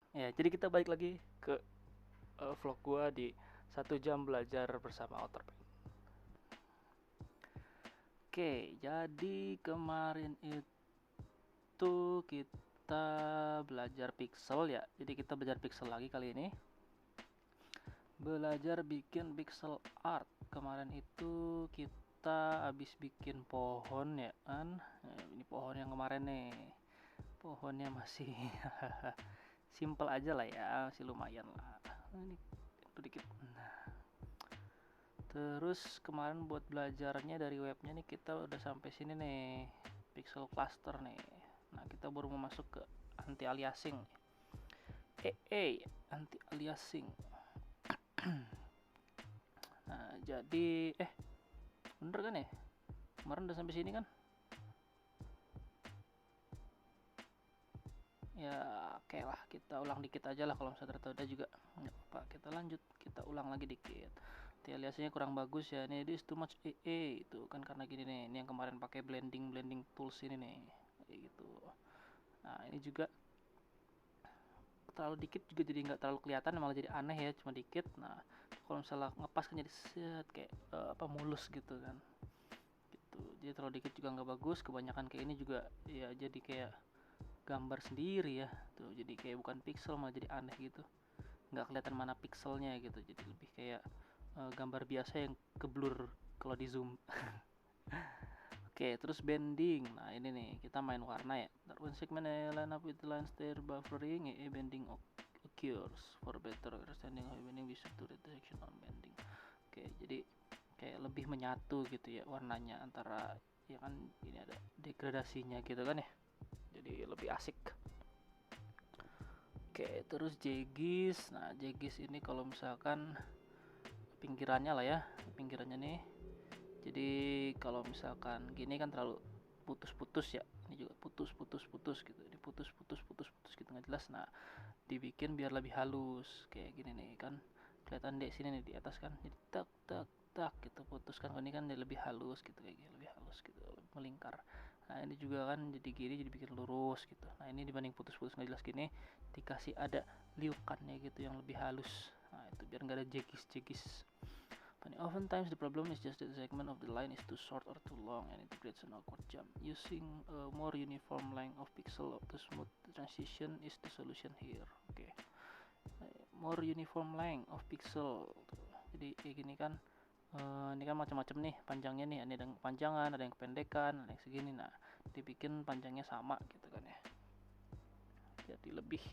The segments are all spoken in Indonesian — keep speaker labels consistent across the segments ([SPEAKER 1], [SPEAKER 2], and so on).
[SPEAKER 1] Ya, jadi kita balik lagi ke vlog gua di 1 jam belajar bersama AutoPaint. Oke, jadi kemarin itu kita belajar pixel ya. Jadi kita belajar pixel lagi kali ini. Belajar bikin pixel art. Kemarin itu kita habis bikin pohon ya kan. Nah, ini pohon yang kemarin nih. Pohonnya masih simple aja lah ya, masih lumayan lah. Ini dikit. Terus kemarin buat belajarnya dari webnya nih kita udah sampai sini nih, pixel cluster nih. Nah, kita baru mau masuk ke anti aliasing. Anti aliasing. Nah, jadi bener kan ya? Kemarin udah sampai sini kan? Ya, oke lah, kita ulang dikit aja lah kalau misalnya ternyata udah juga. Nggak apa, kita lanjut, kita ulang lagi dikit. Nanti aliasnya kurang bagus ya, ini this too much itu kan karena gini nih, ini yang kemarin pakai blending tools ini nih, kayak gitu. Nah, ini juga terlalu dikit juga jadi nggak terlalu kelihatan, malah jadi aneh ya, cuma dikit. Nah, kalau misalnya ngepas kan jadi set kayak mulus gitu kan, gitu. Jadi terlalu dikit juga nggak bagus, kebanyakan kayak ini juga ya jadi kayak gambar sendiri ya tuh, jadi kayak bukan pixel malah jadi aneh gitu, nggak kelihatan mana pixelnya gitu, jadi lebih kayak gambar biasa yang keblur kalau di zoom. Oke, terus bending. Nah, ini nih kita main warna ya. When segment line up with the line stare buffering, bending occurs for better understanding how bending bisa to reduction on bending. Oke, jadi kayak lebih menyatu gitu ya warnanya antara, ya kan ini ada degradasinya gitu kan ya. Jadi lebih asik. Oke, terus jegis. Nah, jegis ini kalau misalkan pinggirannya lah ya, pinggirannya nih. Jadi kalau misalkan gini kan terlalu putus-putus ya. Ini juga putus-putus gitu. Ini putus-putus gitu nggak jelas. Nah, dibikin biar lebih halus kayak gini nih kan. Kelihatan di sini nih di atas kan. Jadi tak tak tak gitu putus kan. Kalau ini kan dia lebih halus gitu, kayak gini lebih halus gitu, lebih melingkar. Nah, ini juga kan jadi gini, jadi bikin lurus gitu. Nah, ini dibanding putus-putus nggak jelas gini dikasih ada liukannya gitu yang lebih halus. Nah, itu biar nggak ada jegis-jegis. But oftentimes the problem is just that the segment of the line is too short or too long, and it creates an awkward jump. Using a more uniform length of pixel to smooth the transition is the solution here. Oke, more uniform length of pixel. Jadi kayak gini kan, ini kan macam-macam nih panjangnya nih. Ada yang kepanjangan, ada yang kependekan, ada yang segini. Nah, dibikin panjangnya sama gitu kan ya. Jadi lebih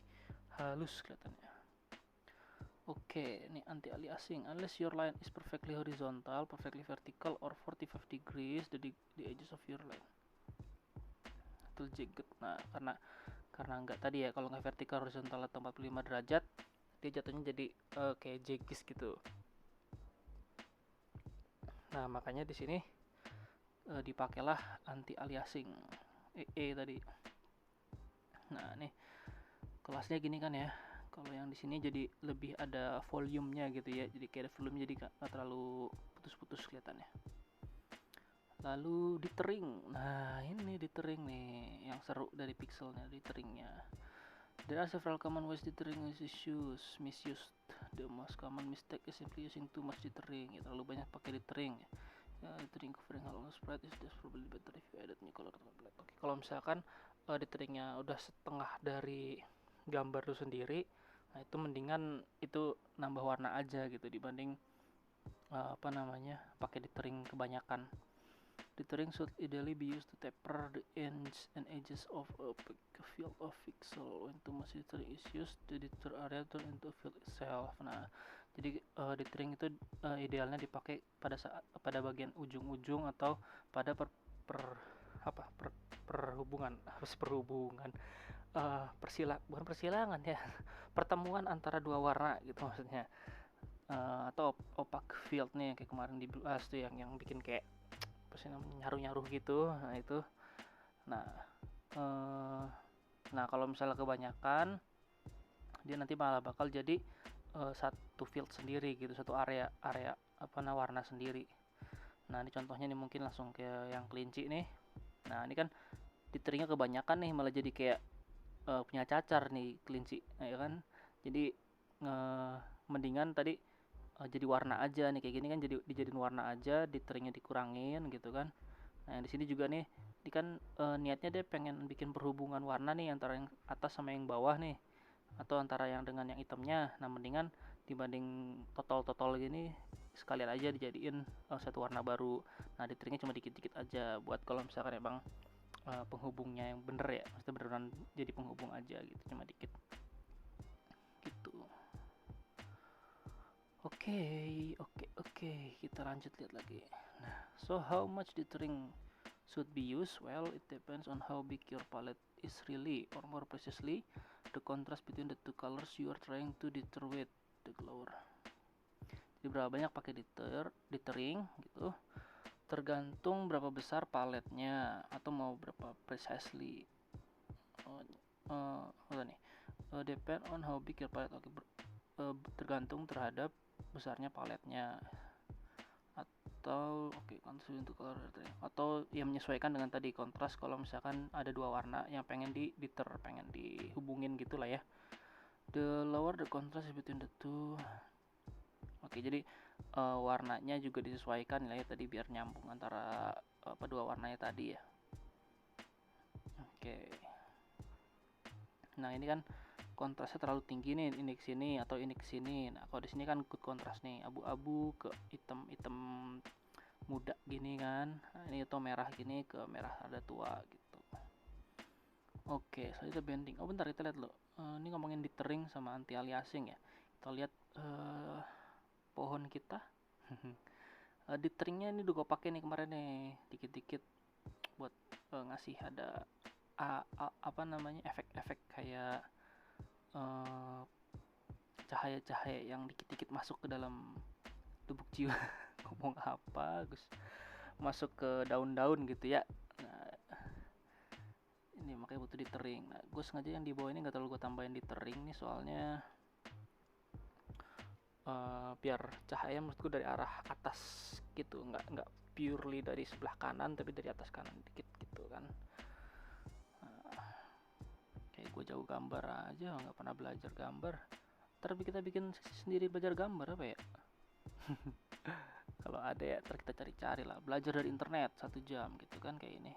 [SPEAKER 1] halus kelihatannya. Oke, ini anti aliasing. Unless your line is perfectly horizontal, perfectly vertical, or 45 degrees, the edges of your line. Itu jagged. Nah, karena nggak tadi ya, kalau nggak vertikal, horizontal atau 45 derajat, dia jatuhnya jadi kayak jegis gitu. Nah, makanya di sini dipakailah anti aliasing. Tadi. Nah, nih kelasnya gini kan ya. Kalau yang di sini jadi lebih ada volumenya gitu ya, jadi kayak ada volume, jadi nggak terlalu putus-putus kelihatannya. Lalu dithering. Nah, ini dithering nih yang seru dari pixelnya, diteringnya. There are several common ways dithering is misused. The most common mistake is simply using too much dithering. Ya, terlalu banyak pakai dithering. Dithering covering all sprite is just probably better if you added new color to black. Oke, kalau misalkan diteringnya udah setengah dari gambar itu sendiri, nah itu mendingan itu nambah warna aja gitu dibanding pakai dithering kebanyakan. Dithering should ideally be used to taper the ends and edges of a field of pixel. When too much dithering is used, the deter area turn into a field itself. Nah, jadi dithering itu idealnya dipakai pada bagian ujung-ujung atau pada perhubungan bukan persilangan ya, pertemuan antara dua warna gitu maksudnya. Atau opaque field nih kayak kemarin di Blue Ash tuh yang bikin kayak apa sih namanya, nyaruh-nyaruh gitu. Nah, itu. Nah, eh, nah kalau misalnya kebanyakan dia nanti malah bakal jadi satu field sendiri gitu, satu area warna sendiri. Nah, ini contohnya nih mungkin langsung ke yang kelinci nih. Nah, ini kan diteringnya kebanyakan nih malah jadi kayak punya cacar nih kelinci, ya kan. Jadi mendingan tadi jadi warna aja nih kayak gini kan, jadi dijadiin warna aja, diteringnya dikurangin gitu kan. Nah, di sini juga nih, ini kan niatnya dia pengen bikin perhubungan warna nih antara yang atas sama yang bawah nih, atau antara yang dengan yang hitamnya. Nah, mendingan dibanding totol-totol gini, sekalian aja dijadiin satu warna baru. Nah, diteringnya cuma dikit-dikit aja buat kalau misalkan emang penghubungnya yang bener ya, maksudnya beneran jadi penghubung aja gitu, cuma dikit gitu. Oke, kita lanjut lihat lagi. Nah, so how much dithering should be used? Well, it depends on how big your palette is really, or more precisely, the contrast between the two colors you are trying to deter with the glower. Jadi berapa banyak pakai dithering gitu, tergantung berapa besar paletnya atau mau berapa precisely. Depend on how big your palette. Oke, tergantung terhadap besarnya paletnya, atau kontras untuk color, atau yang menyesuaikan dengan tadi kontras kalau misalkan ada dua warna yang pengen pengen dihubungin gitulah ya. The lower the contrast between the two. Oke, jadi warnanya juga disesuaikan lah ya tadi biar nyambung antara dua warnanya tadi ya. Oke. Nah, ini kan kontrasnya terlalu tinggi nih, ini ke sini atau ini ke sini. Nah, kalau di sini kan good kontras nih, abu-abu ke hitam muda gini kan. Nah, ini atau merah gini ke merah rada tua gitu. Oke, selanjutnya bending. Oh, bentar kita lihat loh. Ini ngomongin dithering sama anti aliasing ya. Kita lihat pohon kita. Ditheringnya ini udah gue pakai nih kemarin nih, dikit-dikit buat ngasih ada efek-efek kayak cahaya-cahaya yang dikit-dikit masuk ke dalam tubuh jiwa. Ngomong apa Gus, masuk ke daun-daun gitu ya. Nah, ini makanya butuh dithering. Nah, gue sengaja yang di bawah ini nggak terlalu gue tambahin dithering nih, soalnya biar cahaya menurutku dari arah atas gitu, nggak purely dari sebelah kanan tapi dari atas kanan dikit gitu kan. Kayak gue jauh gambar aja, nggak pernah belajar gambar. Ntar kita bikin sendiri belajar gambar apa ya? Kalau ada ya, ntar kita cari-cari lah, belajar dari internet 1 jam gitu kan kayak ini.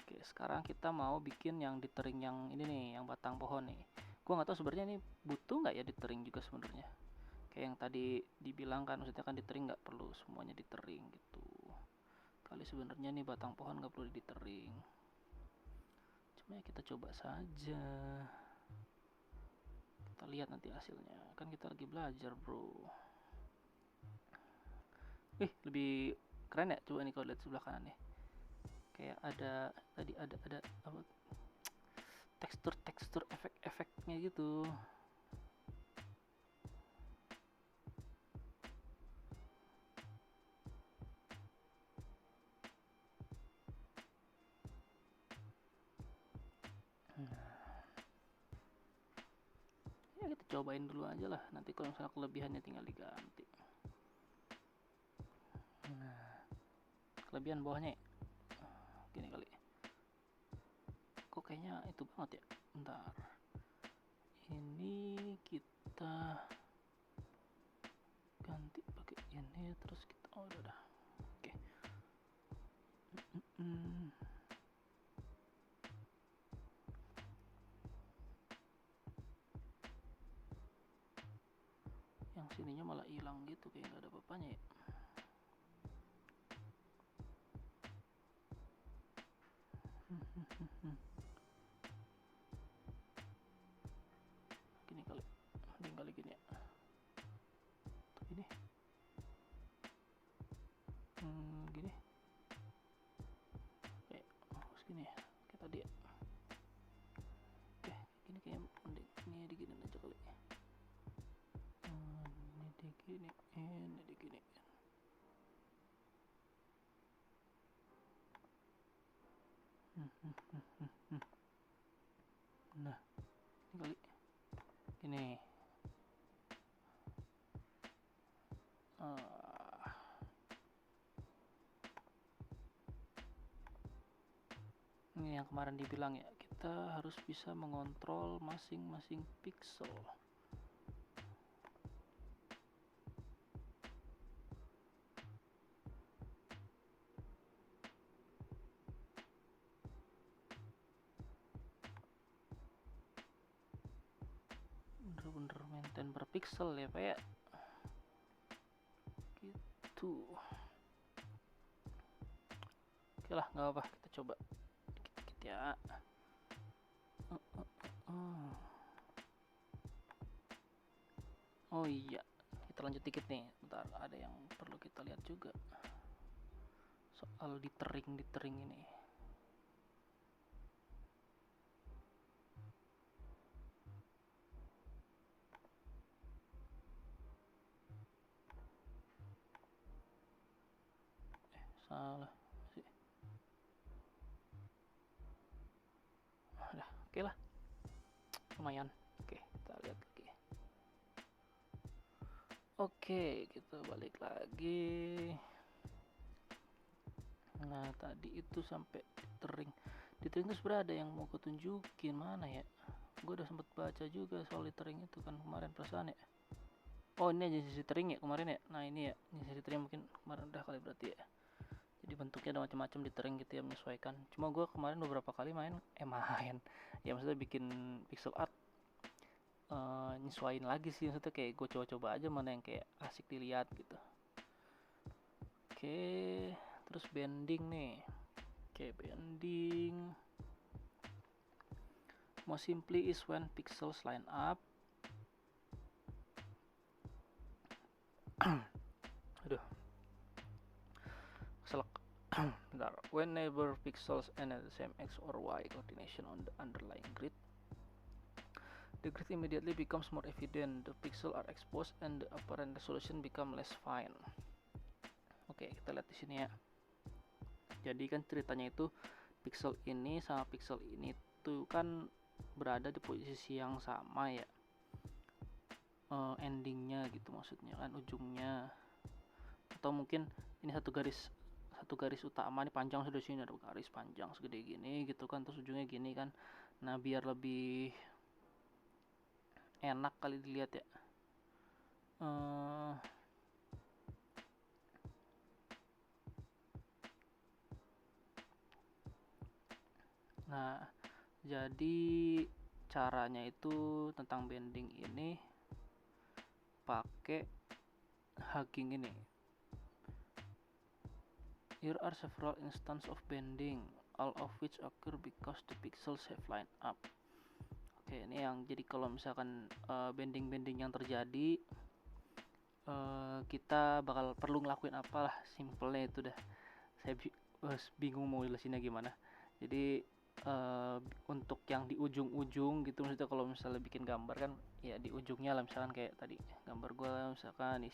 [SPEAKER 1] Oke, sekarang kita mau bikin yang dithering yang ini nih, yang batang pohon nih. Gue nggak tahu sebenarnya ini butuh nggak ya dithering juga sebenarnya. Kayak yang tadi dibilang kan, maksudnya kan dithering nggak perlu semuanya dithering gitu. Kali sebenarnya nih batang pohon nggak perlu dithering. Cuma ya kita coba saja. Kita lihat nanti hasilnya. Kan kita lagi belajar, bro. Lebih keren ya coba nih kalau lihat sebelah kanan nih. Kayak ada tadi ada apa, tekstur efek-efeknya gitu. Ya kita cobain dulu aja lah, nanti kalau misalnya kelebihannya tinggal diganti. Nah, kelebihan bawahnya gini kali, kok kayaknya itu banget ya. Bentar, ini kita ganti pakai ini, terus kita udah oke. Yang sininya malah hilang gitu, kayak nggak ada apa-apanya ya. Gini kali, mending kali gini ya. Tuh gini. Gini. Harus gini ya, kayak tadi ya. Oke, gini kayaknya mending ini diginiin aja kali. Ini diginiin. Nah, ini kali gini. Ini yang kemarin dibilang ya, kita harus bisa mengontrol masing-masing pixel. Bener-bener maintain per pixel ya Pak ya, gitu. Oke lah, nggak apa, kita coba dikit-dikit ya. Oh iya, kita lanjut dikit nih. Bentar, ada yang perlu kita lihat juga soal dithering ini. Salah sih. Udah, oke lah. Lumayan. Oke, kita lihat lagi. Oke, kita balik lagi. Nah, tadi itu sampai dithering. Dithering itu sebenarnya ada yang mau ketunjukin, mana ya? Gue udah sempet baca juga soal dithering itu kan kemarin perasaan ya. Oh, ini aja sisi tering ya kemarin ya. Nah, ini ya, ini sisi tering mungkin kemarin udah kali berarti ya. Jadi bentuknya ada macam-macam dithering gitu ya, menyesuaikan. Cuma gue kemarin beberapa kali main ya maksudnya bikin pixel art, nyesuaiin lagi sih, maksudnya kayak gue coba-coba aja mana yang kayak asik dilihat gitu. Oke, terus bending nih. Oke, bending. More simply is when pixels line up. Aduh, selek. Bentar. Whenever pixels end at the same x or y coordination on the underlying grid, the grid immediately becomes more evident. The pixels are exposed and the apparent resolution become less fine. Oke, kita lihat di sini ya. Jadi kan ceritanya itu pixel ini sama pixel ini tuh kan berada di posisi yang sama ya. Endingnya gitu maksudnya kan, ujungnya. Atau mungkin ini satu garis utama nih panjang, sudah sini ada garis panjang segede gini gitu kan, terus ujungnya gini kan. Nah, biar lebih enak kali dilihat ya. Nah, jadi caranya itu tentang bending ini pakai hugging ini. Here are several instances of bending, all of which occur because the pixels have lined up. Oke, ini yang jadi kalau misalkan bending-bending yang terjadi, kita bakal perlu ngelakuin apalah, simpelnya itu dah. Saya bingung mau jelasinnya gimana. Jadi untuk yang di ujung-ujung gitu, maksudnya kalau misalnya bikin gambar kan ya di ujungnya lah, misalkan kayak tadi gambar gue misalkan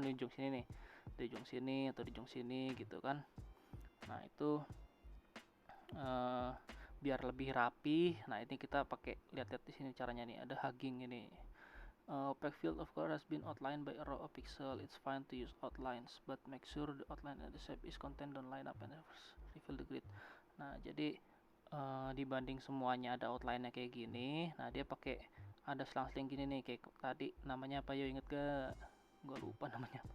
[SPEAKER 1] di ujung sini nih, di ujung sini atau di ujung sini gitu kan. Nah, itu biar lebih rapi. Nah, ini kita pakai lihat-lihat di sini caranya nih, ada hugging ini. Opaque field of color has been outlined by a row of pixel. It's fine to use outlines, but make sure the outline and the shape is contained, don't line up and reveal the grid. Nah, jadi dibanding semuanya ada outline-nya kayak gini, nah dia pakai ada selang-seling gini nih, kayak tadi namanya apa ya, inget gak? Gue lupa namanya.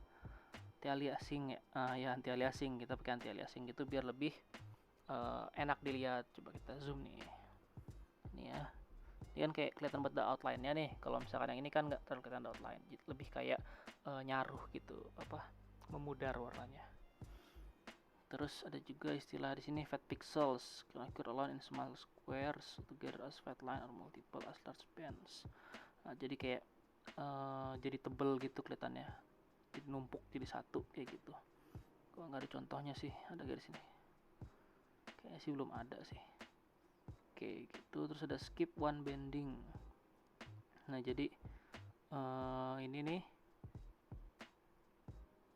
[SPEAKER 1] Anti-aliasing ya. Ya anti-aliasing, kita pakai anti-aliasing gitu biar lebih enak dilihat. Coba kita zoom nih. Ini ya. Ini kan kayak kelihatan banget outline-nya nih. Kalau misalkan yang ini kan nggak terlalu kelihatan outline, lebih kayak nyaruh gitu, memudar warnanya. Terus ada juga istilah di sini fat pixels, occur alone in small squares together as fat line or multiple as large bands. Nah, jadi kayak jadi tebel gitu kelihatannya, jadi numpuk jadi satu kayak gitu. Kok nggak ada contohnya sih, ada garis sini? Kayaknya sih belum ada sih. Oke gitu. Terus ada skip one bending. Nah, jadi ini nih,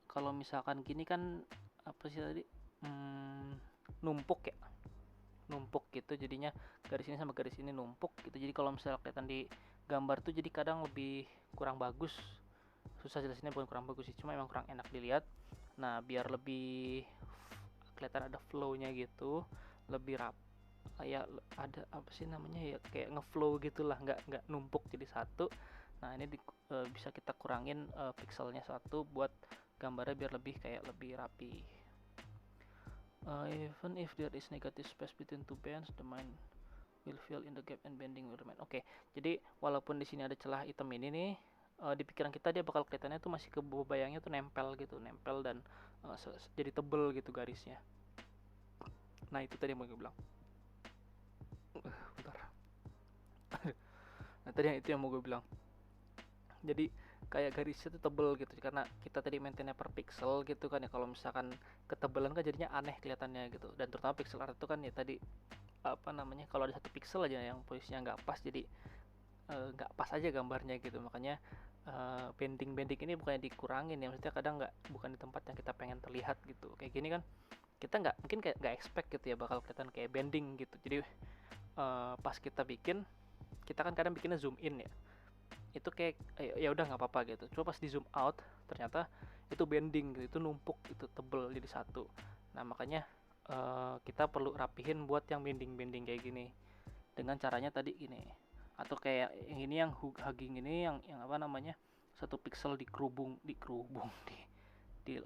[SPEAKER 1] kalau misalkan gini kan apa sih tadi, numpuk ya, numpuk gitu, jadinya garis ini sama garis ini numpuk gitu. Jadi kalau misalnya kelihatan di gambar tuh jadi kadang lebih kurang bagus. Susah jelasinnya, bukan kurang bagus sih, cuma emang kurang enak dilihat. Nah, biar lebih kelihatan ada flow-nya gitu, lebih kayak ada apa sih namanya ya, kayak ngeflow gitulah, nggak numpuk jadi satu. Nah ini bisa kita kurangin pixelnya satu buat gambarnya biar lebih kayak lebih rapi. Even if there is negative space between two bands, the mind will fill in the gap and bending will remain. Oke, jadi walaupun di sini ada celah hitam ini nih, di pikiran kita dia bakal kelihatannya tuh masih kebayangnya tuh nempel gitu, nempel dan jadi tebel gitu garisnya. Nah itu tadi yang mau gue bilang. Bentar. Nah tadi itu yang mau gue bilang. Jadi kayak garisnya tuh tebel gitu karena kita tadi maintainnya per pixel gitu kan ya. Kalau misalkan ketebalan kan jadinya aneh kelihatannya gitu. Dan terutama pixel art itu kan ya tadi apa namanya, kalau ada 1 pixel aja yang posisinya nggak pas, jadi nggak pas aja gambarnya gitu. Makanya bending ini bukannya dikurangin ya, maksudnya kadang bukan di tempat yang kita pengen terlihat gitu. Kayak gini kan kita mungkin kayak nggak expect gitu ya bakal kelihatan kayak bending gitu. Jadi pas kita bikin, kita kan kadang bikinnya zoom in ya, itu kayak ya udah nggak apa-apa gitu. Coba pas di zoom out ternyata itu bending gitu, itu numpuk, itu tebel jadi satu. Nah makanya kita perlu rapihin buat yang bending kayak gini dengan caranya tadi gini. Atau kayak yang ini, yang hugging ini, yang apa namanya, 1 pixel dikerubung di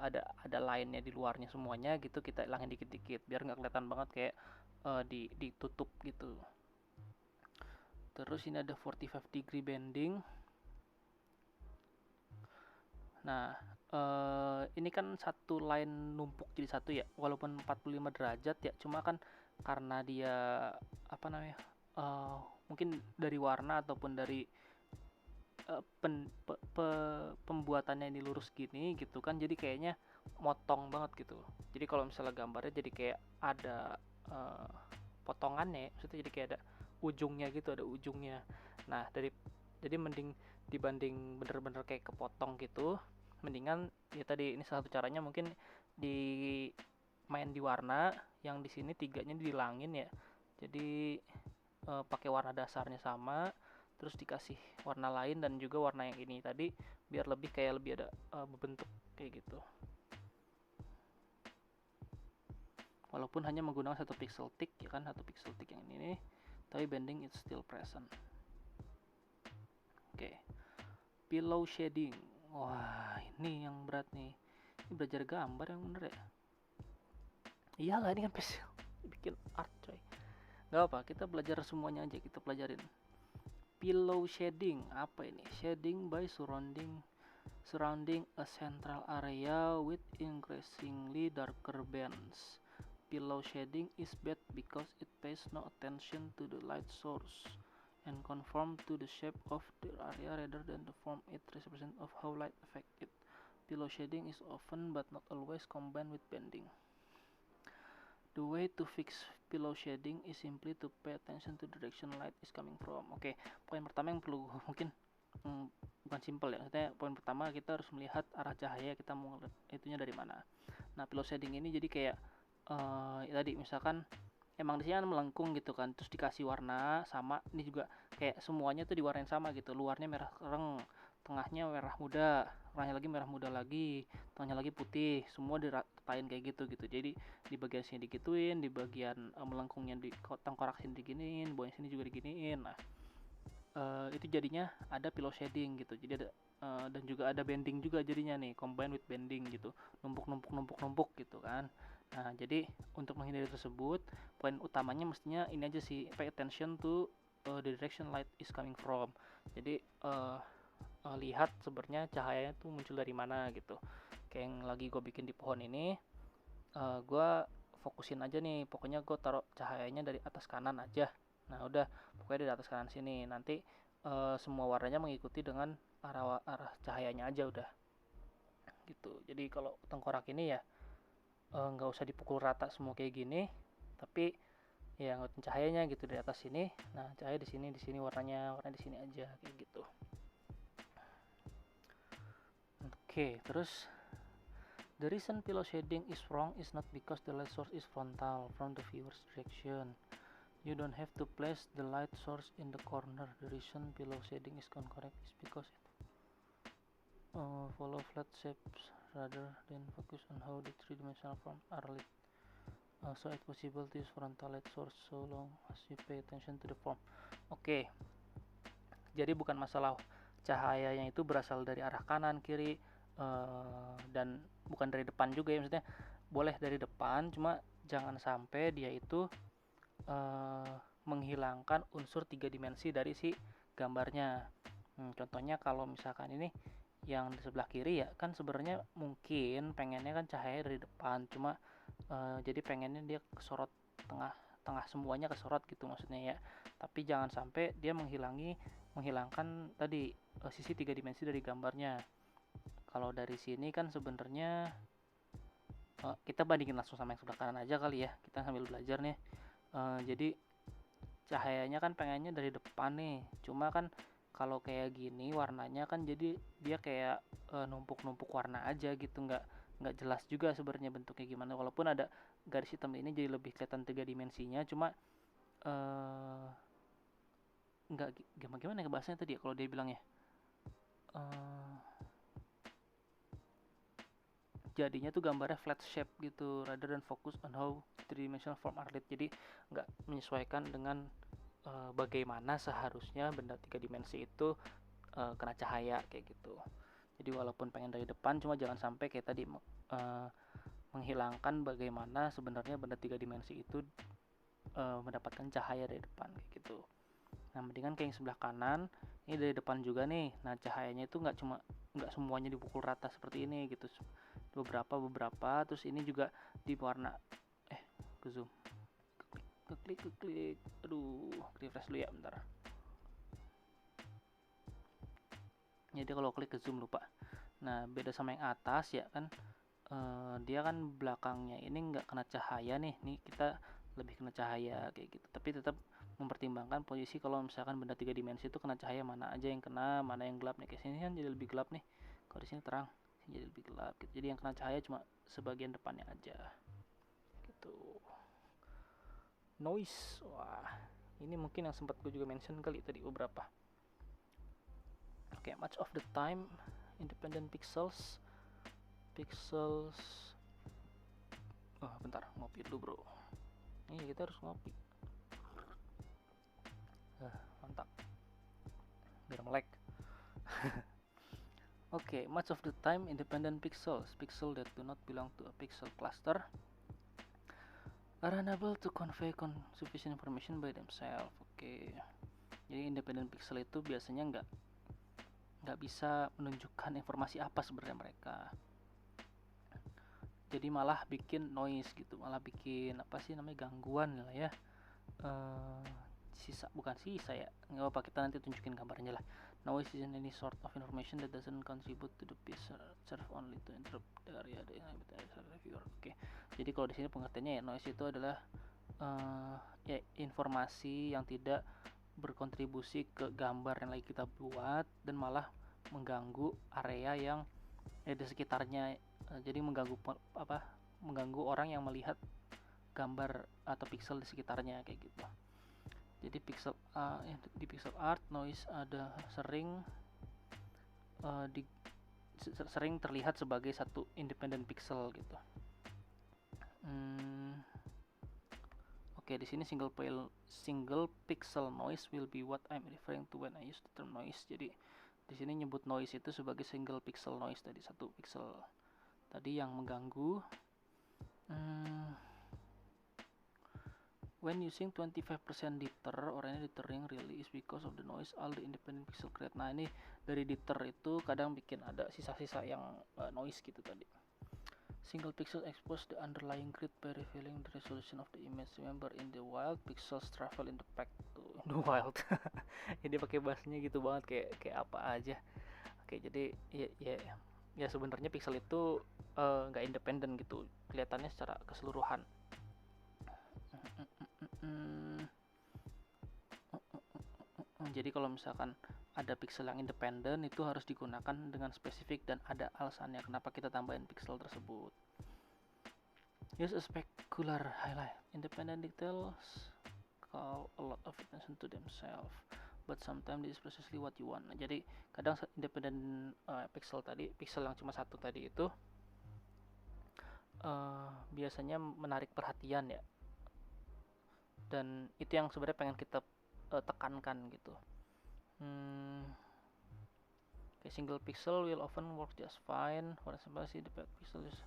[SPEAKER 1] ada line-nya di luarnya semuanya gitu, kita hilangin dikit-dikit biar nggak kelihatan banget kayak ditutup gitu. Terus ini ada 45 degree bending. Nah ini kan satu line numpuk jadi satu ya, walaupun 45 derajat ya, cuma kan karena dia apa namanya, mungkin dari warna ataupun dari pembuatannya ini lurus gini gitu kan, jadi kayaknya motong banget gitu. Jadi kalau misalnya gambarnya jadi kayak ada potongannya, maksudnya jadi kayak ada ujungnya gitu, ada ujungnya. Nah jadi mending dibanding bener-bener kayak kepotong gitu, mendingan ya tadi ini salah satu caranya mungkin di main di warna, yang di sini 3-nya dihilangin ya. Jadi pakai warna dasarnya sama, terus dikasih warna lain dan juga warna yang ini tadi biar lebih ada bentuk kayak gitu. Walaupun hanya menggunakan 1 pixel tick ya kan, 1 pixel tick yang ini nih, tapi bending is still present. Oke. Pillow shading. Wah, ini yang berat nih. Ini belajar gambar yang bener ya. Iyalah ini kan bikin art coy. Gak apa, kita belajar semuanya aja, kita pelajarin. Pillow shading, apa ini? Shading by surrounding a central area with increasingly darker bands. Pillow shading is bad because it pays no attention to the light source and conform to the shape of the area rather than the form it represents of how light affect it. Pillow shading is often but not always combined with bending. The way to fix pillow shading is simply to pay attention to the direction light is coming from. Oke, poin pertama yang perlu mungkin bukan simple ya. Maksudnya poin pertama kita harus melihat arah cahaya, kita mau ngeliat itunya dari mana. Nah, pillow shading ini jadi kayak ya tadi misalkan emang di sini kan melengkung gitu kan, terus dikasih warna sama, ini juga kayak semuanya tuh diwarnain sama gitu. Luarnya merah kereng, tengahnya merah muda, tengahnya lagi merah muda lagi, tengahnya lagi putih, semua diratain kayak gitu. Jadi di bagian sini digituin, di bagian melengkungnya di tengkorak sini diginiin, bawah sini juga diginiin. Nah itu jadinya ada pillow shading gitu. Jadi ada dan juga ada bending juga jadinya nih, combine with bending gitu, numpuk gitu kan. Nah jadi untuk menghindari tersebut, poin utamanya mestinya ini aja sih, pay attention to the direction light is coming from. Jadi lihat sebenarnya cahayanya tuh muncul dari mana gitu. Kayak yang lagi gue bikin di pohon ini, gue fokusin aja nih, pokoknya gue taruh cahayanya dari atas kanan aja. Nah udah, pokoknya dari atas kanan sini, nanti semua warnanya mengikuti dengan arah cahayanya aja udah gitu. Jadi kalau tengkorak ini ya nggak usah dipukul rata semua kayak gini, tapi ya ngeliatin cahayanya gitu dari atas sini. Nah cahaya di sini warna di sini aja kayak gitu. Oke, terus the reason pillow shading is wrong is not because the light source is frontal from the viewer's direction. You don't have to place the light source in the corner. The reason pillow shading is incorrect is because it follow flat shapes rather than focus on how the three-dimensional forms are lit. So it possible to use frontal light source so long as you pay attention to the form. Oke, jadi bukan masalah cahayanya itu berasal dari arah kanan kiri, dan bukan dari depan juga ya, maksudnya boleh dari depan, cuma jangan sampai dia itu menghilangkan unsur 3 dimensi dari si gambarnya. Contohnya kalau misalkan ini yang di sebelah kiri ya, kan sebenarnya mungkin pengennya kan cahaya dari depan, cuma jadi pengennya dia kesorot tengah semuanya kesorot gitu maksudnya ya. Tapi jangan sampai dia menghilangkan tadi sisi 3 dimensi dari gambarnya. Kalau dari sini kan sebenarnya kita bandingin langsung sama yang sebelah kanan aja kali ya, kita sambil belajar nih. Jadi cahayanya kan pengennya dari depan nih, cuma kan kalau kayak gini warnanya kan jadi dia kayak numpuk-numpuk warna aja gitu, nggak jelas juga sebenarnya bentuknya gimana, walaupun ada garis hitam ini jadi lebih kelihatan 3 dimensinya, cuma nggak gimana ya bahasanya tadi ya, kalau dia bilang ya jadinya tuh gambarnya flat shape gitu, rather than focus on how three-dimensional form are lit. Jadi nggak menyesuaikan dengan bagaimana seharusnya benda 3 dimensi itu kena cahaya kayak gitu. Jadi walaupun pengen dari depan, cuma jangan sampai kayak tadi menghilangkan bagaimana sebenarnya benda 3 dimensi itu mendapatkan cahaya dari depan kayak gitu. Nah, mendingan kayak yang sebelah kanan, ini dari depan juga nih. Nah, cahayanya itu nggak semuanya dipukul rata seperti ini gitu. Beberapa, terus ini juga di warna ke zoom. Keklik. Aduh, refresh dulu ya bentar. Jadi kalau klik ke zoom lupa. Nah, beda sama yang atas ya kan, dia kan belakangnya ini nggak kena cahaya nih kita lebih kena cahaya kayak gitu, tapi tetap mempertimbangkan posisi kalau misalkan benda 3 dimensi itu kena cahaya mana aja yang kena, mana yang gelap nih. Kayak sini kan jadi lebih gelap nih, kalau di sini terang jadi lebih gelap gitu. Jadi yang kena cahaya cuma sebagian depannya aja gitu. Noise, wah ini mungkin yang sempat gue juga mention kali tadi beberapa. Oke, much of the time independent pixels bentar, ngopi dulu bro. Ini kita harus ngopi. Mantap, biar melek. Okay, much of the time independent pixels that do not belong to a pixel cluster are unable to convey sufficient information by themselves. Oke, jadi independent pixel itu biasanya nggak bisa menunjukkan informasi apa sebenarnya mereka. Jadi malah bikin noise gitu, malah bikin apa sih namanya, gangguan lah ya. Bukan sisa ya, nggak apa, kita nanti tunjukin gambarnya lah. Noise is any sort of information that doesn't contribute to the piece, serve only to interrupt the area the reviewer. Oke, jadi kalau di sini pengertiannya ya, noise itu adalah ya informasi yang tidak berkontribusi ke gambar yang lagi kita buat dan malah mengganggu area yang di sekitarnya. Jadi mengganggu orang yang melihat gambar atau pixel di sekitarnya kayak gitu. Jadi di pixel art noise ada sering terlihat sebagai satu independent pixel gitu. Oke, di sini single pixel noise will be what I'm referring to when I use the term noise. Jadi di sini nyebut noise itu sebagai single pixel noise, tadi satu pixel tadi yang mengganggu. When using 25% ditter or any dithering really is because of the noise all the independent pixel create. Nah, ini dari ditter itu kadang bikin ada sisa-sisa yang noise gitu tadi. Single pixel expose the underlying grid by revealing the resolution of the image. Remember, in the wild, pixels travel in the pack. In the wild. Jadi pakai bahasanya gitu banget, kayak apa aja. Oke, jadi ya sebenarnya pixel itu nggak independen gitu, kelihatannya secara keseluruhan. Jadi kalau misalkan ada pixel yang independen, itu harus digunakan dengan spesifik dan ada alasannya kenapa kita tambahin pixel tersebut. Use a specular highlight. Independent details call a lot of attention to themselves, but sometimes this is precisely what you want. Nah, jadi kadang independent pixel yang cuma satu tadi itu biasanya menarik perhatian ya, dan itu yang sebenarnya pengen kita tekankan gitu. Okay, single pixel will often work just fine. For example, see the pixel is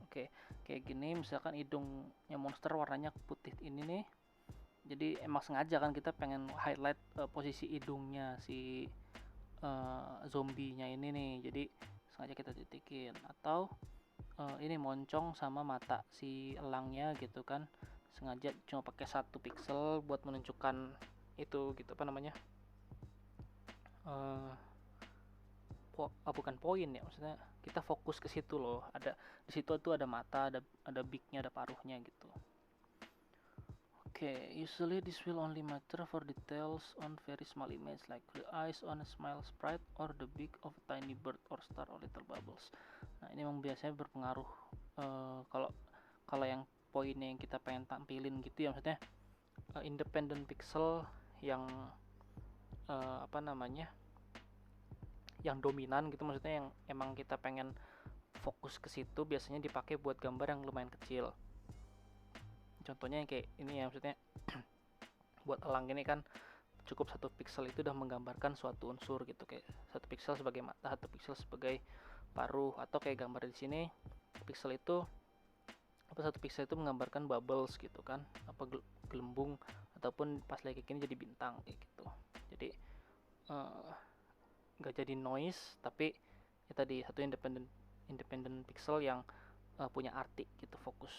[SPEAKER 1] kayak gini. Misalkan hidungnya monster warnanya putih ini nih, jadi emang sengaja kan kita pengen highlight posisi hidungnya si zombinya ini nih, jadi sengaja kita titikin. Atau ini moncong sama mata si elangnya gitu kan, sengaja cuma pakai 1 pixel buat menunjukkan itu gitu, apa namanya, bukan poin ya, maksudnya kita fokus ke situ loh, ada di situ tuh ada mata, ada beaknya, ada paruhnya gitu. Usually this will only matter for details on very small image like the eyes on a smile sprite or the beak of a tiny bird or star or little bubbles. Nah, ini memang biasanya berpengaruh kalau yang poinnya yang kita pengen tampilin gitu ya, maksudnya independent pixel yang yang dominan gitu, maksudnya yang emang kita pengen fokus ke situ, biasanya dipakai buat gambar yang lumayan kecil. Contohnya kayak ini ya, maksudnya buat elang ini kan cukup 1 pixel itu udah menggambarkan suatu unsur gitu, kayak 1 pixel sebagai mata, 1 pixel sebagai paruh, atau kayak gambar di sini pixel itu 1 pixel itu menggambarkan bubbles gitu kan, apa gelembung, ataupun pas lagi kayak gini jadi bintang kayak gitu. Jadi nggak jadi noise, tapi ya tadi satu independent pixel yang punya arti gitu, fokus.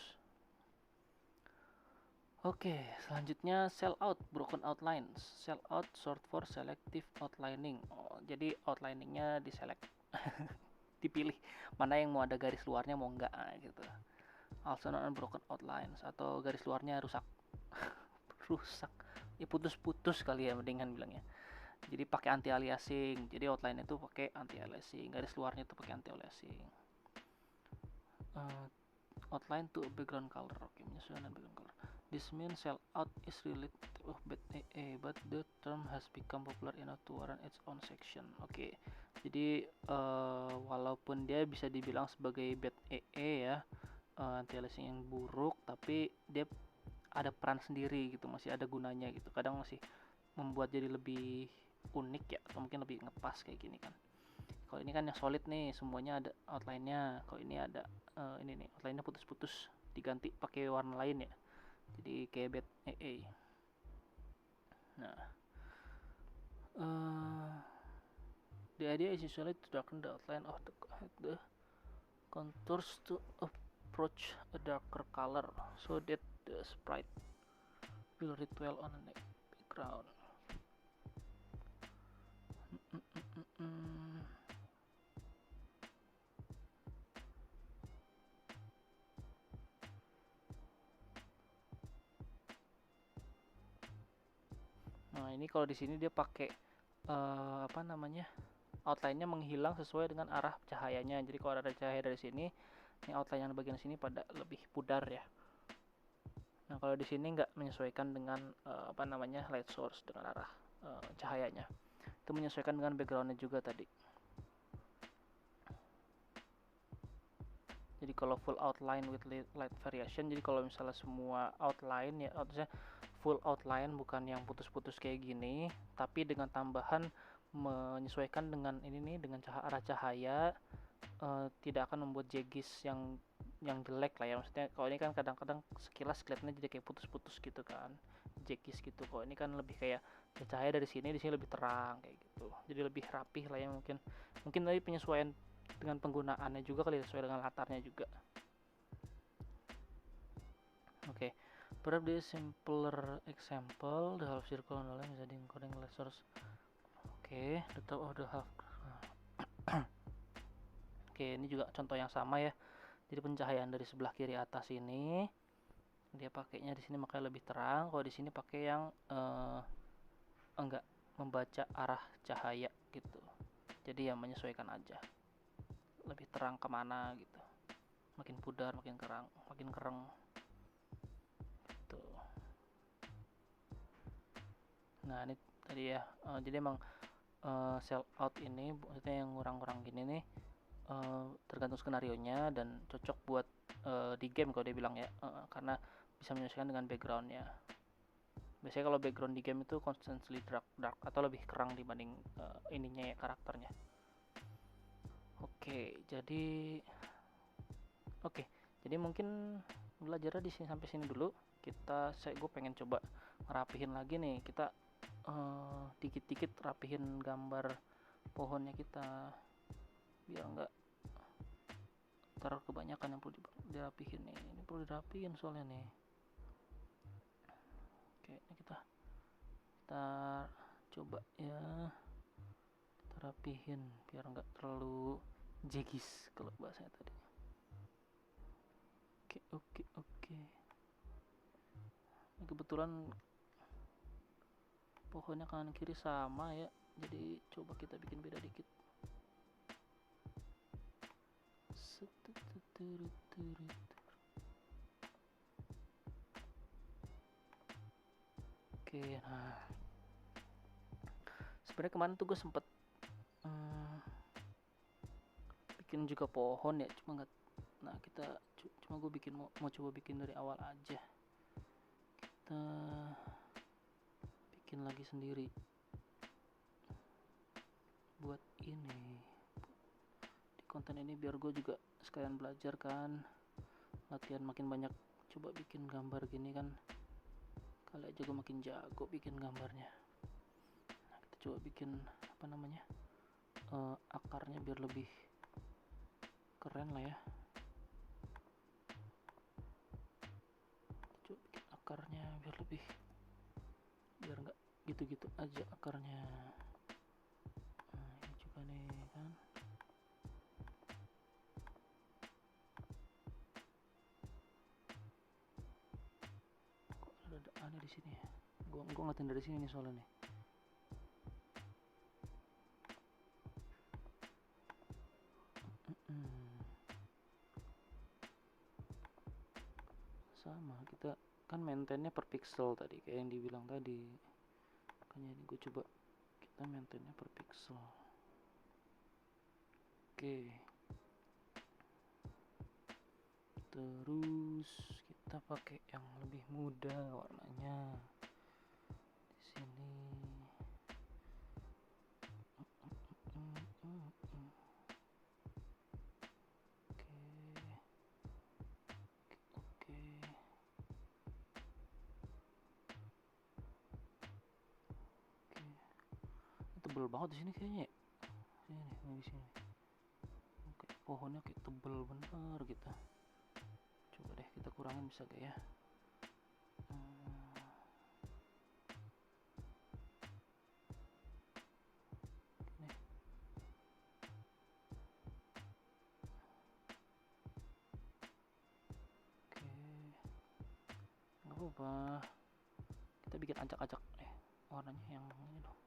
[SPEAKER 1] Selanjutnya sell out broken outlines. Sell out short for selective outlining. Jadi outliningnya diselect, dipilih mana yang mau ada garis luarnya, mau enggak gitu. Also known as broken outlines, atau garis luarnya rusak. Ya putus-putus kali ya mendingan bilangnya. Jadi pakai anti aliasing. Jadi outline itu pakai anti aliasing, garis luarnya itu pakai anti aliasing. Outline to a background color. Menyesuaikan background color. This means sell out is related of bad AA, but the term has become popular enough to warrant its own section. Jadi walaupun dia bisa dibilang sebagai bad AA ya, anti-aliasing yang buruk, tapi dia ada peran sendiri gitu, masih ada gunanya gitu. Kadang masih membuat jadi lebih unik ya, atau mungkin lebih ngepas kayak gini kan. Kalau ini kan yang solid nih, semuanya ada outline-nya. Kalau ini ada ini nih, outline-nya putus-putus, diganti pakai warna lain ya. Jadi kayak bad AA. Nah, the idea is usually to darken the outline of the contours to approach a darker color so that the sprite will read well on a background. Nah, ini kalau di sini dia pakai outline-nya menghilang sesuai dengan arah cahayanya. Jadi kalau ada cahaya dari sini, ini outline yang bagian sini pada lebih pudar ya. Nah, kalau di sini nggak menyesuaikan dengan light source, dengan arah cahayanya. Itu menyesuaikan dengan backgroundnya juga tadi. Jadi kalau full outline with light variation, jadi kalau misalnya semua outline ya, artinya full outline, bukan yang putus-putus kayak gini, tapi dengan tambahan menyesuaikan dengan ini nih, dengan arah cahaya, tidak akan membuat jegis yang jelek lah ya. Maksudnya kalau ini kan kadang-kadang sekilas kelihatannya jadi kayak putus-putus gitu kan, jegis gitu. Kalau ini kan lebih kayak cahaya dari sini, di sini lebih terang kayak gitu, jadi lebih rapih lah ya. Mungkin tadi penyesuaian dengan penggunaannya juga kali, sesuai dengan latarnya juga. Perhaps the simpler example, the half circle on the line bisa encoding light source. The top of the half. Ini juga contoh yang sama ya. Jadi pencahayaan dari sebelah kiri atas ini, dia pakainya di sini makanya lebih terang. Kalau di sini pakai yang enggak membaca arah cahaya gitu. Jadi ya menyesuaikan aja. Lebih terang kemana gitu. Makin pudar, makin kereng. Gitu. Nah, ini tadi ya. Jadi emang sell out ini maksudnya yang ngurang-ngurang gini nih, tergantung skenario nya dan cocok buat di game kalau dia bilang ya, karena bisa menyesuaikan dengan backgroundnya. Biasanya kalau background di game itu constantly dark atau lebih kerang dibanding ininya ya, karakternya. Oke, jadi mungkin belajarnya di sini sampai sini dulu. Gue pengen coba ngerapihin lagi nih. Kita dikit-dikit rapihin gambar pohonnya kita, biar nggak ntar kebanyakan yang perlu dirapihin nih. Ini perlu dirapihin soalnya nih. Oke, ini kita coba ya, kita rapihin biar nggak terlalu jegis kalau bahasanya tadi. Oke. Ini kebetulan pohonnya kanan kiri sama ya, jadi coba kita bikin beda dikit. Oke, nah sebenarnya kemarin tuh gue sempet bikin juga pohon ya, cuma nggak. Nah gue mau coba bikin dari awal aja. Kita bikin lagi sendiri buat ini, di konten ini, biar gue juga sekalian belajar kan, latihan makin banyak coba bikin gambar gini kan, kali aja gue makin jago bikin gambarnya. Nah, kita coba bikin akarnya biar lebih keren lah ya. Kita coba bikin akarnya biar nggak gitu-gitu aja akarnya. Nah, ini juga nih kan. Kok ada aneh di sini ya? Gua ngeliatin dari sini nih soalnya nih. Sama, kita kan maintainnya per pixel tadi kayak yang dibilang tadi, makanya ini gue coba kita maintainnya per pixel. Oke, terus kita pakai yang lebih mudah warnanya di sini. Tebel banget di sini kayaknya. Di sini. Oke, pohonnya kayak tebel bener gitu. Coba deh kita kurangin bisa gak ya? Nih. Oke. Gak apa-apa. Kita bikin acak-acak warnanya yang ini dong.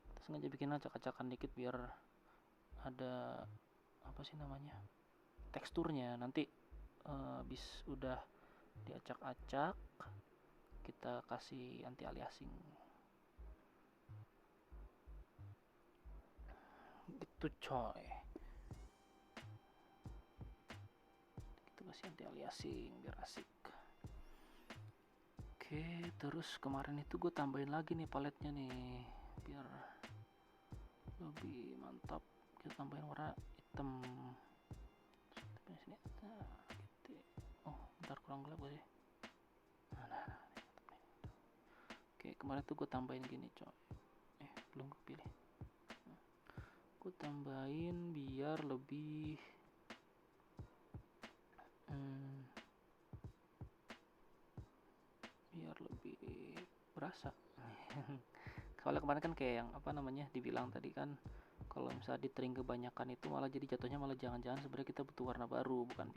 [SPEAKER 1] Kita sengaja bikin acak-acakan dikit biar ada teksturnya. Nanti bis udah diacak-acak, kita kasih anti aliasing gitu coy. Kita kasih anti aliasing biar asik. Oke, terus kemarin itu gue tambahin lagi nih paletnya nih biar lebih mantap. Kita tambahin warna hitam. Sini. Nah, gitu. Oh, bentar kurang gelap sih. Nah. Oke, kemarin tuh gue tambahin gini coy. Belum gue pilih. Gue tambahin biar lebih berasa. Kalau kemarin kan kayak yang dibilang tadi kan, kalau misalnya ditering kebanyakan itu malah jadi jatuhnya malah jangan-jangan sebenarnya kita butuh warna baru, bukan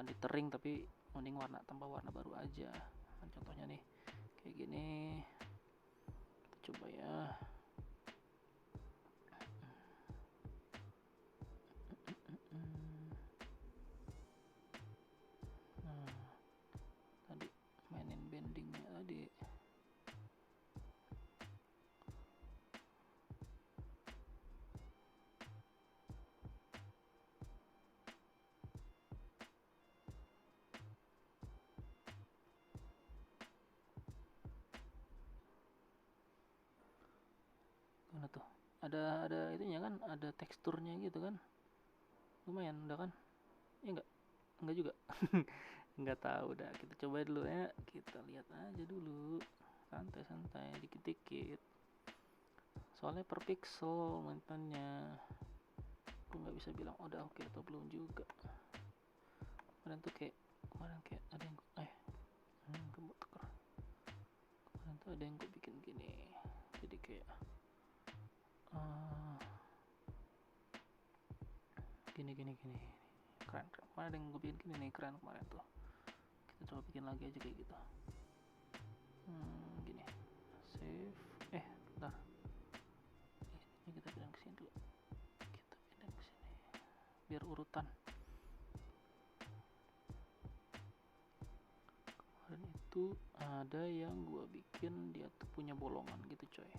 [SPEAKER 1] ditering tapi mending tambah warna baru aja. Nah, contohnya nih kayak gini, kita coba ya. Nah, tadi mainin bendingnya tadi. ada itunya kan, ada teksturnya gitu kan, lumayan udah kan. Ya enggak juga. Nggak tahu, dah kita coba dulu ya, kita lihat aja dulu, santai-santai dikit-dikit, soalnya per pixel mainannya, aku nggak bisa bilang udah oke atau belum juga. Kemarin kayak ada yang kebutuhan. Kemarin tuh ada yang gue bikin gini, jadi kayak gini keren. Kemarin ada yang gue bikin gini nih, keren kemarin tuh. Kita coba bikin lagi aja kayak gitu. Gini, save. Bentar. Ini kita pindah ke sini dulu. Kita pindah ke sini biar urutan. Kemarin itu ada yang gua bikin dia tuh punya bolongan gitu, coy.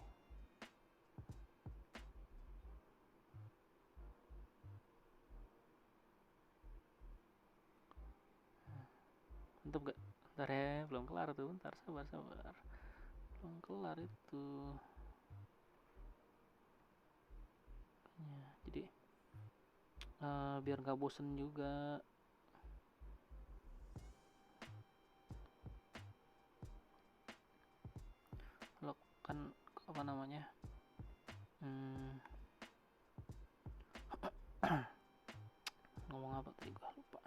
[SPEAKER 1] Mantap gak? Bentar ya, belum kelar tuh. Bentar, sabar. Belum kelar itu. Ya, jadi biar nggak bosen juga. Lo kan apa namanya? Ngomong apa tadi gua lupa.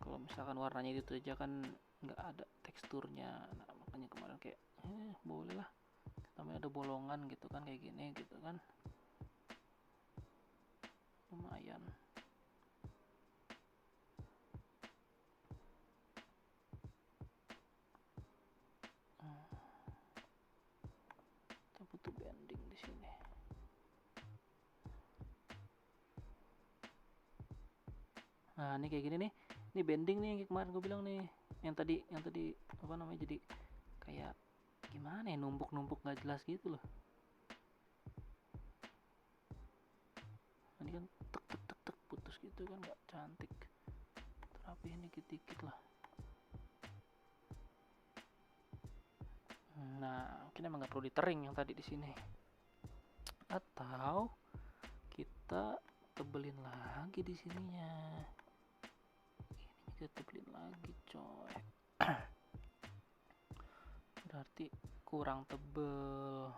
[SPEAKER 1] Kalau misalkan warnanya itu aja kan nggak ada teksturnya, nah makanya kemarin kayak boleh lah namanya ada bolongan gitu kan, kayak gini gitu kan, lumayan. Kita butuh bending di sini. Nah ini kayak gini nih, ini bending nih yang kemarin gue bilang nih, yang tadi apa namanya, jadi kayak gimana ya, numpuk nggak jelas gitu loh. Ini kan tek putus gitu kan, nggak cantik. Terapihin dikit lah. Nah mungkin emang nggak perlu ditering yang tadi di sini, atau kita tebelin lagi di sininya. Ini kita tebelin lagi, coy. Berarti kurang tebel.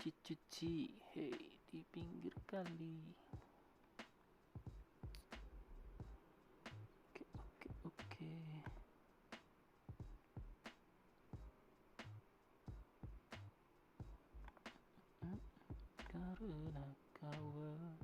[SPEAKER 1] Cuci, hei, di pinggir kali. Oke. Karena kawan.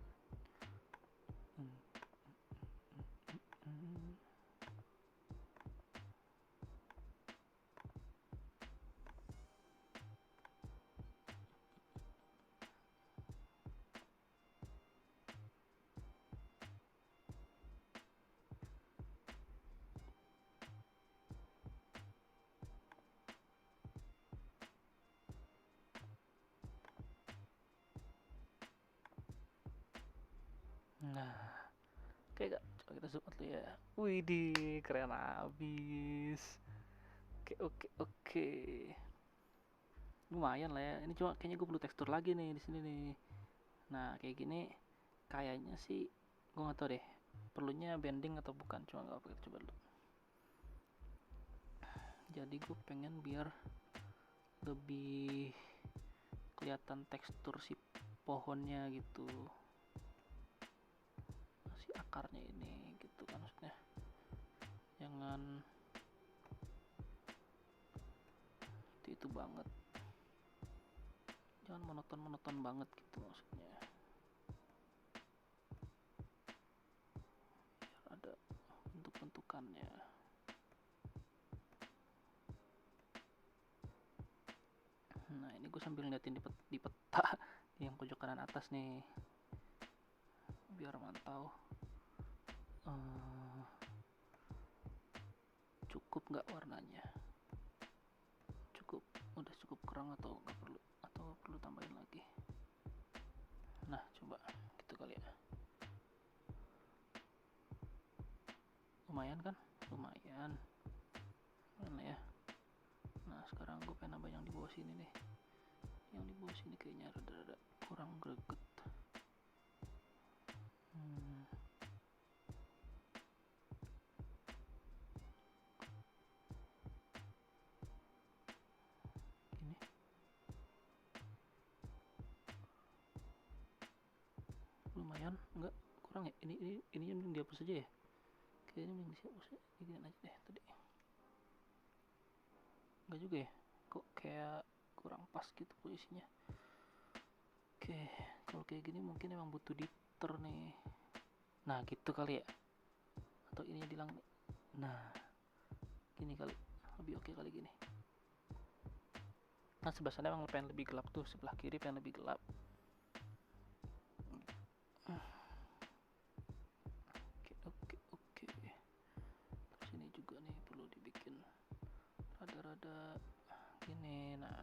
[SPEAKER 1] Nah, kayak gak? Coba kita zoom out dulu ya. Widih, keren abis. Oke. Lumayan lah ya. Ini cuma kayaknya gue perlu tekstur lagi nih di sini nih. Nah, kayak gini kayaknya sih gue nggak tahu deh. Perlunya bending atau bukan? Cuma nggak apa, kita coba dulu. Jadi gue pengen biar lebih kelihatan tekstur si pohonnya gitu, si akarnya ini gitu kan, maksudnya jangan itu banget, jangan monoton banget gitu maksudnya, biar ada bentuk-bentukannya. Nah ini gue sambil ngeliatin di peta yang pojok kanan atas nih, biar mantau cukup nggak warnanya. Udah cukup. cukup kurang atau nggak perlu tambahin lagi. Nah coba gitu kali ya, lumayan kan, lumayan mana ya. Nah sekarang gue pengen nambah yang di bawah sini nih, yang di bawah sini kayaknya rada-rada kurang greget. Gini lumayan, enggak kurang ya, ini yang dihapus aja ya, kayaknya yang dihapus ya, ini aja deh tadi. Enggak juga ya, kok kayak kurang pas gitu posisinya. Oke, kalau kayak gini mungkin emang butuh diter nih. Nah gitu kali ya, atau ini hilang. Nah gini kali, lebih oke kali gini. Nah sebelah sana emang pengen lebih gelap tuh, sebelah kiri pengen lebih gelap. Oke. Terus ini juga nih perlu dibikin rada-rada gini. Nah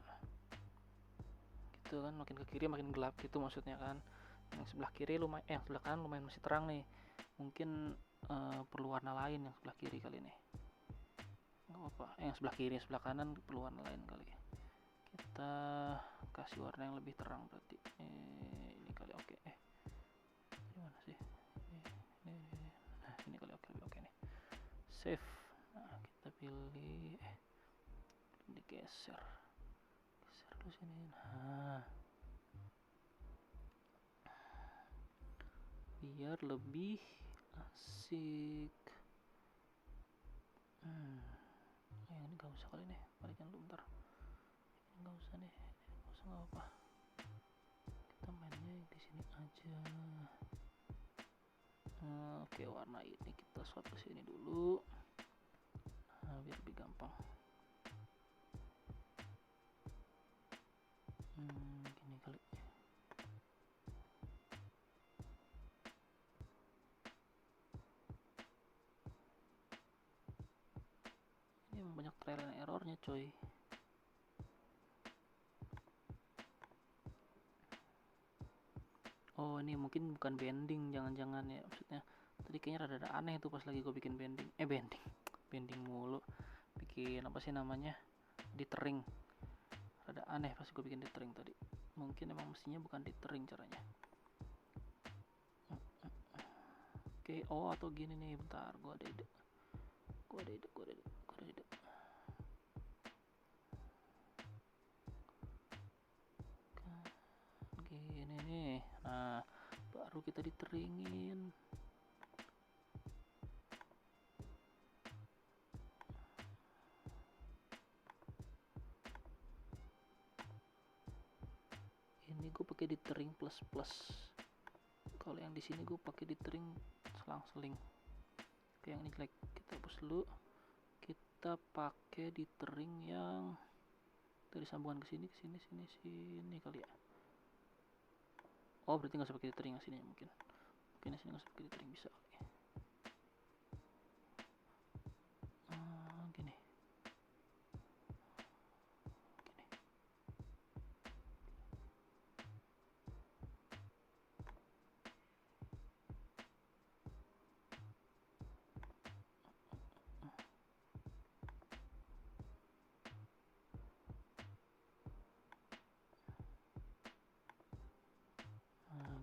[SPEAKER 1] gitu kan, makin ke kiri makin gelap gitu maksudnya kan. Yang sebelah kiri lumayan, sebelah kanan lumayan masih terang nih. Mungkin perlu warna lain yang sebelah kiri kali ini. Nggak apa-apa, yang sebelah kiri, sebelah kanan perlu warna lain kali. Kita kasih warna yang lebih terang berarti. Ini kali oke. Gimana sih? Nah ini kali oke nih. Save. Nah kita pilih, digeser dulu sini. Nah biar lebih asik. Ini gak usah kali nih, balikan dulu bentar. Ini gak usah nih, nggak apa-apa. Kita mainnya di sini aja. Oke, warna ini kita swap ke sini dulu. Nah, biar lebih gampang. Gini kali. Ini emang banyak trial and errornya coy. Oh ini mungkin bukan bending, jangan-jangan ya, maksudnya tadi kayaknya rada aneh tuh pas lagi gue bikin bending bending mulu, bikin apa sih namanya, dithering, rada aneh pas gue bikin dithering tadi. Mungkin emang mestinya bukan dithering caranya. Oke, oh atau gini nih, bentar, gue ada ide. Gini nih, nah baru kita diteringin. Ini gue pakai dithering plus. Kalau yang di sini gue pakai dithering selang-seling. Kayak yang ini jelek, kita hapus dulu. Kita pakai dithering yang dari sambungan ke sini kali ya. Oh berarti nggak usah pakai dithering yang sini mungkin di sini nggak usah pakai dithering, bisa kali. Gini.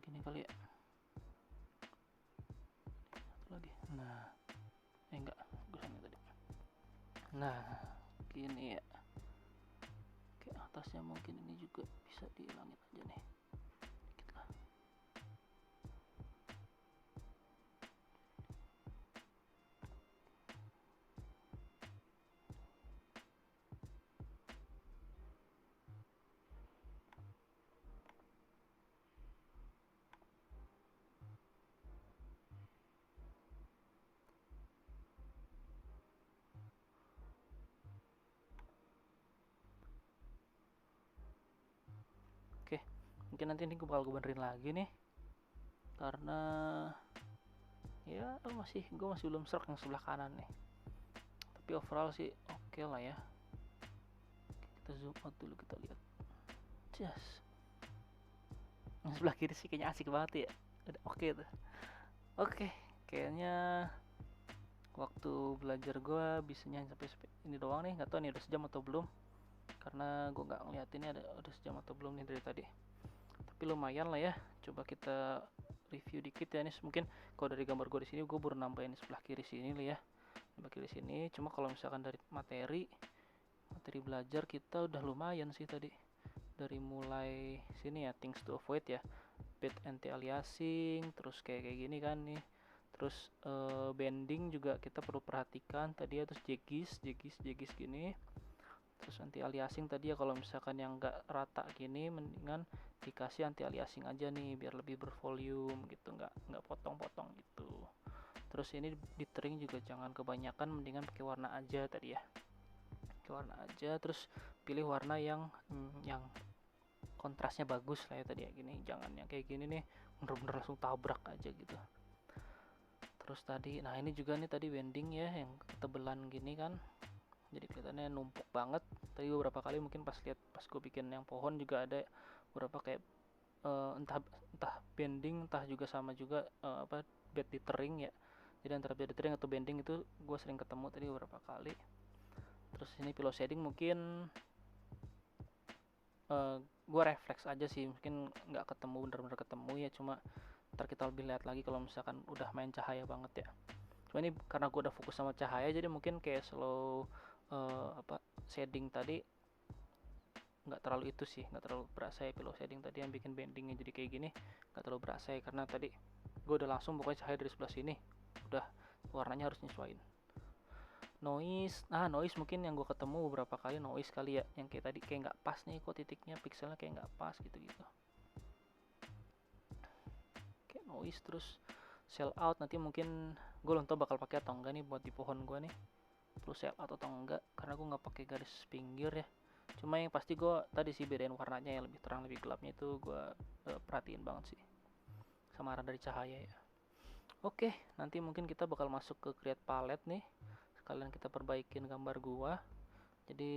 [SPEAKER 1] Gini kali ya. Satu lagi. Nah, enggak, gue sana tadi. Nah, gini ya. Oke, atasnya mungkin ini juga bisa dihilangin aja nih. Dikit lah. Oke, mungkin nanti ini gue benerin lagi nih, karena ya gue masih belum serk yang sebelah kanan nih. Tapi overall sih oke lah ya. Kita zoom out dulu, kita lihat. Just yang sebelah kiri sih kayaknya asik banget ya. Udah oke tuh. Oke, kayaknya waktu belajar gue bisanya sampai ini doang nih. Nggak tahu nih udah sejam atau belum, karena gue nggak ngeliat ini udah sejam atau belum nih dari tadi. Tapi lumayan lah ya. Coba kita review dikit ya nih. Mungkin kalau dari gambar gue di sini gue baru nambahin sebelah kiri sini lah ya, sebelah kiri sini. Cuma kalau misalkan dari materi belajar kita udah lumayan sih tadi. Dari mulai sini ya, things to avoid ya, bed anti-aliasing, terus kayak gini kan nih. Terus bending juga kita perlu perhatikan tadi ya. Terus jegis gini. Terus anti-aliasing tadi ya, kalau misalkan yang nggak rata gini mendingan dikasih anti-aliasing aja nih biar lebih bervolume gitu, nggak potong-potong gitu. Terus ini dithering juga jangan kebanyakan, mendingan pakai warna aja tadi ya, pakai warna aja. Terus pilih warna yang kontrasnya bagus lah ya tadi ya, gini jangan yang kayak gini nih bener-bener langsung tabrak aja gitu. Terus tadi nah ini juga nih tadi bending ya, yang ketebelan gini kan, jadi kelihatannya numpuk banget. Tadi beberapa kali mungkin pas gue bikin yang pohon juga ada beberapa kayak entah bending entah juga sama juga bed dithering ya. Jadi antara bed dithering atau bending itu gue sering ketemu tadi beberapa kali. Terus ini pillow shading mungkin gue refleks aja sih, mungkin nggak ketemu bener-bener ketemu ya, cuma ntar kita lebih lihat lagi kalau misalkan udah main cahaya banget ya. Cuma ini karena gue udah fokus sama cahaya, jadi mungkin kayak slow shading tadi nggak terlalu itu sih, nggak terlalu berasa ya. Pillow shading tadi yang bikin bendingnya jadi kayak gini nggak terlalu berasa ya, karena tadi gue udah langsung pokoknya cahaya dari sebelah sini udah warnanya harus nyesuaiin. Noise mungkin yang gue ketemu beberapa kali noise kali ya, yang kayak tadi kayak nggak pas nih kok titiknya, pikselnya kayak nggak pas gitu kayak noise. Terus shell out nanti mungkin gue belum tau bakal pakai atau enggak nih buat di pohon gue nih, perlu shell out atau enggak karena gue nggak pakai garis pinggir ya. Cuma yang pasti gue tadi sih bedain warnanya, yang lebih terang lebih gelapnya itu gue perhatiin banget sih, sama arah dari cahaya ya. Oke, nanti mungkin kita bakal masuk ke create palette nih, sekalian kita perbaikin gambar gua. Jadi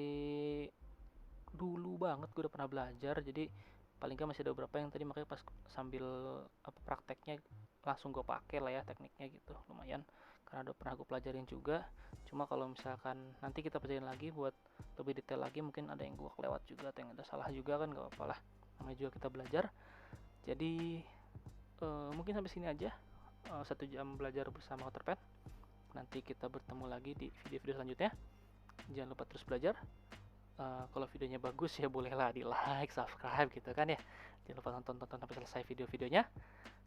[SPEAKER 1] dulu banget gue udah pernah belajar, jadi paling nggak masih ada beberapa yang tadi makanya pas sambil prakteknya langsung gue pakai lah ya tekniknya gitu, lumayan karena udah pernah gue pelajarin juga. Cuma kalau misalkan nanti kita pelajarin lagi buat lebih detail lagi, mungkin ada yang gue kelewat juga atau yang ada salah juga kan, gak apa-apa lah, namanya juga kita belajar. Jadi mungkin sampai sini aja 1 jam belajar bersama Wattpad. Nanti kita bertemu lagi di video-video selanjutnya. Jangan lupa terus belajar. Kalau videonya bagus ya bolehlah di like, subscribe gitu kan ya. Jangan lupa tonton sampai selesai video-videonya.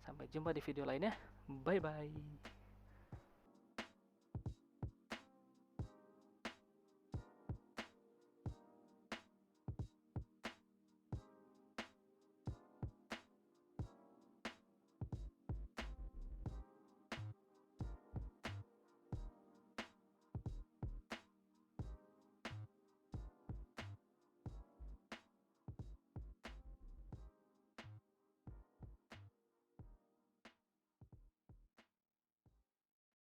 [SPEAKER 1] Sampai jumpa di video lainnya. Bye bye.